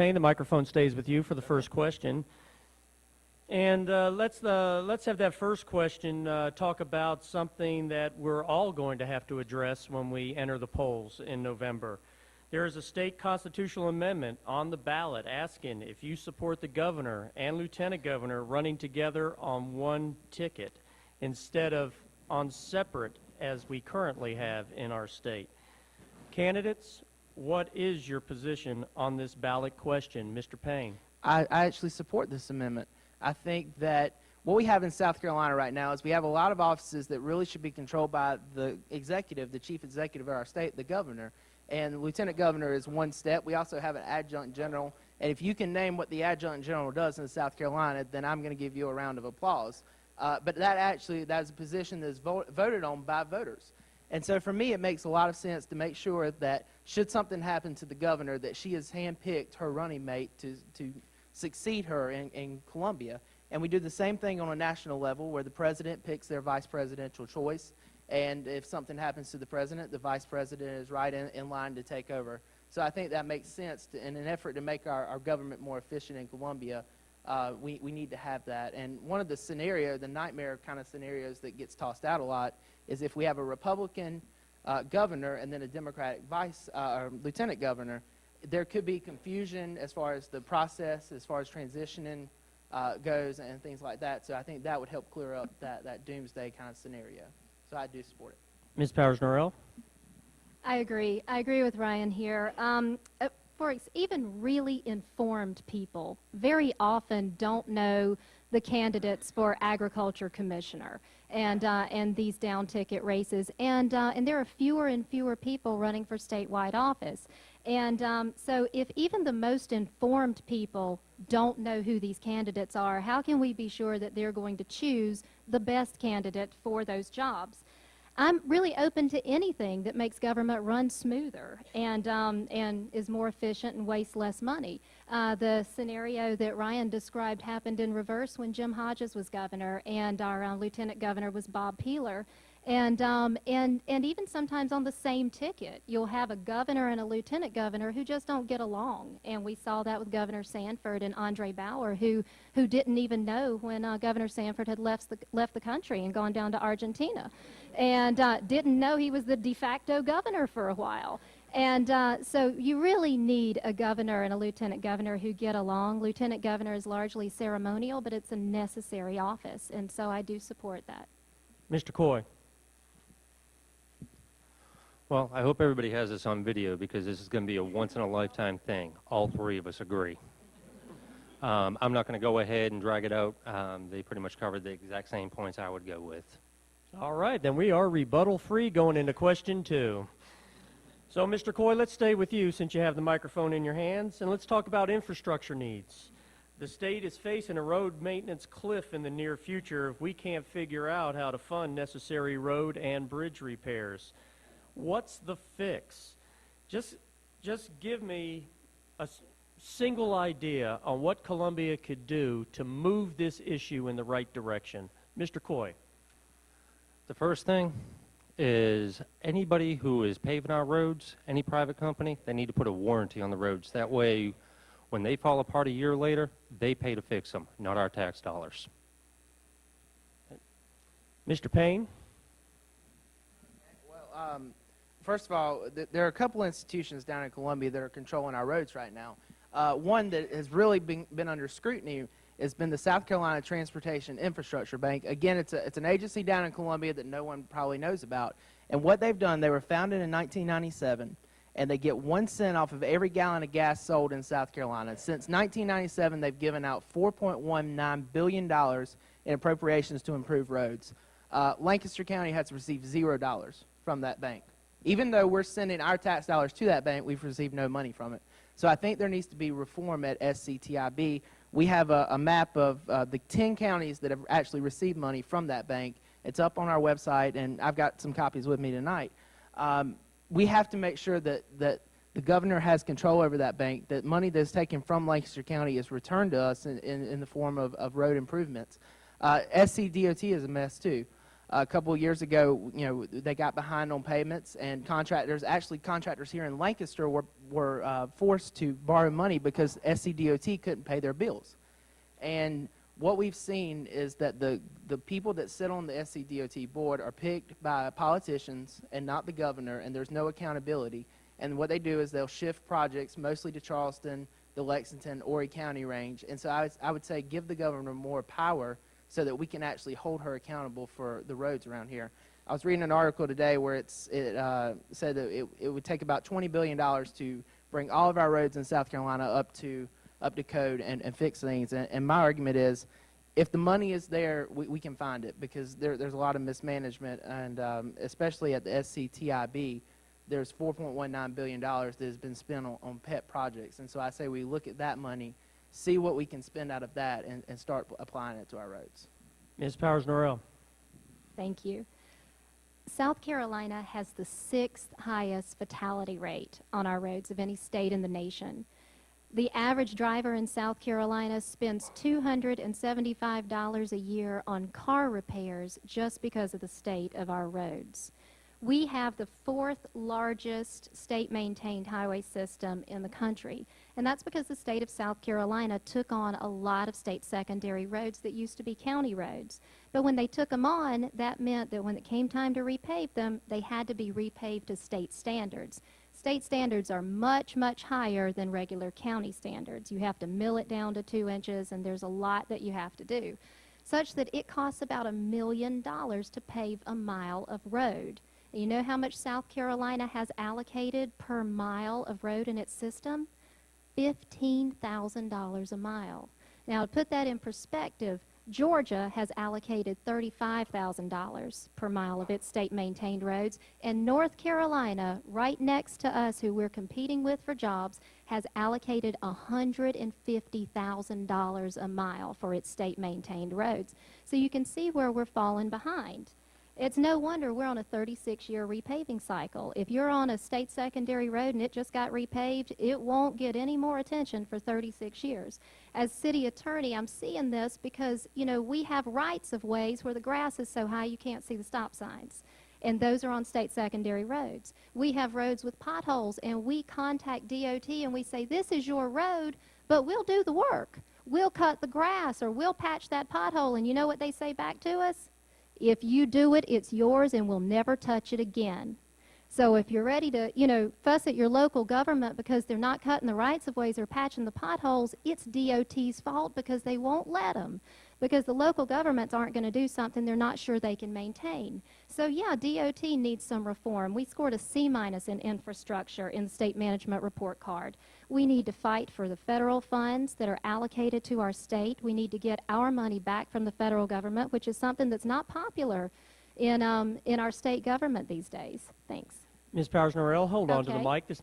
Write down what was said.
Payne, the microphone stays with you for the first question. And let's have that first question talk about something that we're all going to have to address when we enter the polls in November. There is a state constitutional amendment on the ballot asking if you support the governor and lieutenant governor running together on one ticket instead of on separate as we currently have in our state. Candidates, what is your position on this ballot question? Mr. Payne. I actually support this amendment. I think that what we have in South Carolina right now is we have a lot of offices that really should be controlled by the executive, the chief executive of our state, the governor. And the lieutenant governor is one step. We also have an adjunct general. And if you can name what the adjunct general does in South Carolina, then I'm going to give you a round of applause. But that is a position that is voted on by voters. And so for me, it makes a lot of sense to make sure that should something happen to the governor, that she has handpicked her running mate to succeed her in Columbia. And we do the same thing on a national level where the president picks their vice presidential choice. And if something happens to the president, the vice president is right in line to take over. So I think that makes sense. In an effort to make our government more efficient in Columbia, we need to have that. And one of the nightmare kind of scenarios that gets tossed out a lot is if we have a Republican governor and then a Democratic lieutenant governor, there could be confusion as far as the process, as far as transitioning goes and things like that. So I think that would help clear up that doomsday kind of scenario. So I do support it. Ms. Powers-Norrell? I agree. I agree with Ryan here. Even really informed people very often don't know the candidates for agriculture commissioner and these down ticket races, and there are fewer and fewer people running for statewide office. And so if even the most informed people don't know who these candidates are, how can we be sure that they're going to choose the best candidate for those jobs? I'm really open to anything that makes government run smoother and is more efficient and wastes less money. The scenario that Ryan described happened in reverse when Jim Hodges was governor and our lieutenant governor was Bob Peeler. And even sometimes on the same ticket, you'll have a governor and a lieutenant governor who just don't get along. And we saw that with Governor Sanford and Andre Bauer, who didn't even know when Governor Sanford had left the country and gone down to Argentina, and didn't know he was the de facto governor for a while. And so you really need a governor and a lieutenant governor who get along. Lieutenant governor is largely ceremonial, but it's a necessary office, and so I do support that. Mr. Coy. Well, I hope everybody has this on video because this is going to be a once-in-a-lifetime thing. All three of us agree. I'm not going to go ahead and drag it out. They pretty much covered the exact same points I would go with. All right, then we are rebuttal-free going into question 2. So, Mr. Coy, let's stay with you since you have the microphone in your hands, and let's talk about infrastructure needs. The state is facing a road maintenance cliff in the near future if we can't figure out how to fund necessary road and bridge repairs. What's the fix? Just give me a single idea on what Columbia could do to move this issue in the right direction. Mr. Coy. The first thing is anybody who is paving our roads, any private company, they need to put a warranty on the roads. That way, when they fall apart a year later, they pay to fix them, not our tax dollars. Mr. Payne? Well, first of all, there are a couple institutions down in Columbia that are controlling our roads right now. One that has really been under scrutiny has been the South Carolina Transportation Infrastructure Bank. Again, it's an agency down in Columbia that no one probably knows about. And what they've done, they were founded in 1997, and they get 1 cent off of every gallon of gas sold in South Carolina. Since 1997, they've given out $4.19 billion in appropriations to improve roads. Lancaster County has received $0 from that bank. Even though we're sending our tax dollars to that bank, we've received no money from it. So I think there needs to be reform at SCTIB. We have a map of the 10 counties that have actually received money from that bank. It's up on our website, and I've got some copies with me tonight. We have to make sure that the governor has control over that bank, that money that's taken from Lancaster County is returned to us in the form of road improvements. SCDOT is a mess, too. A couple of years ago, they got behind on payments, and contractors here in Lancaster were forced to borrow money because SCDOT couldn't pay their bills. And what we've seen is that the people that sit on the SCDOT board are picked by politicians and not the governor, and there's no accountability. And what they do is they'll shift projects mostly to Charleston, the Lexington, Horry County range. And so I would say give the governor more power so that we can actually hold her accountable for the roads around here. I was reading an article today where it said that it would take about $20 billion to bring all of our roads in South Carolina up to code and fix things. And my argument is, if the money is there, we can find it, because there's a lot of mismanagement, and especially at the SCTIB, there's $4.19 billion that has been spent on pet projects. And so I say we look at that money, see what we can spend out of that, and start applying it to our roads. Ms. Powers-Norrell. Thank you. South Carolina has the 6th highest fatality rate on our roads of any state in the nation. The average driver in South Carolina spends $275 a year on car repairs just because of the state of our roads. We have the 4th largest state-maintained highway system in the country, and that's because the state of South Carolina took on a lot of state secondary roads that used to be county roads. But when they took them on, that meant that when it came time to repave them, they had to be repaved to state standards. State standards are much, much higher than regular county standards. You have to mill it down to 2 inches, and there's a lot that you have to do, such that it costs about $1 million to pave a mile of road. And you know how much South Carolina has allocated per mile of road in its system? $15,000 a mile. Now, to put that in perspective, Georgia has allocated $35,000 per mile of its state-maintained roads, and North Carolina, right next to us, who we're competing with for jobs, has allocated $150,000 a mile for its state-maintained roads. So you can see where we're falling behind. It's no wonder we're on a 36-year repaving cycle. If you're on a state secondary road and it just got repaved, it won't get any more attention for 36 years. As city attorney, I'm seeing this because, we have rights of ways where the grass is so high you can't see the stop signs. And those are on state secondary roads. We have roads with potholes, and we contact DOT and we say, this is your road, but we'll do the work. We'll cut the grass, or we'll patch that pothole. And you know what they say back to us? If you do it, it's yours, and we'll never touch it again. So if you're ready to, fuss at your local government because they're not cutting the rights of ways or patching the potholes, it's DOT's fault because they won't let them. Because the local governments aren't going to do something they're not sure they can maintain. So yeah, DOT needs some reform. We scored a C- in infrastructure in the state management report card. We need to fight for the federal funds that are allocated to our state. We need to get our money back from the federal government, which is something that's not popular in our state government these days. Thanks. Ms. Powers-Norrell, hold on to the Okay. mic. This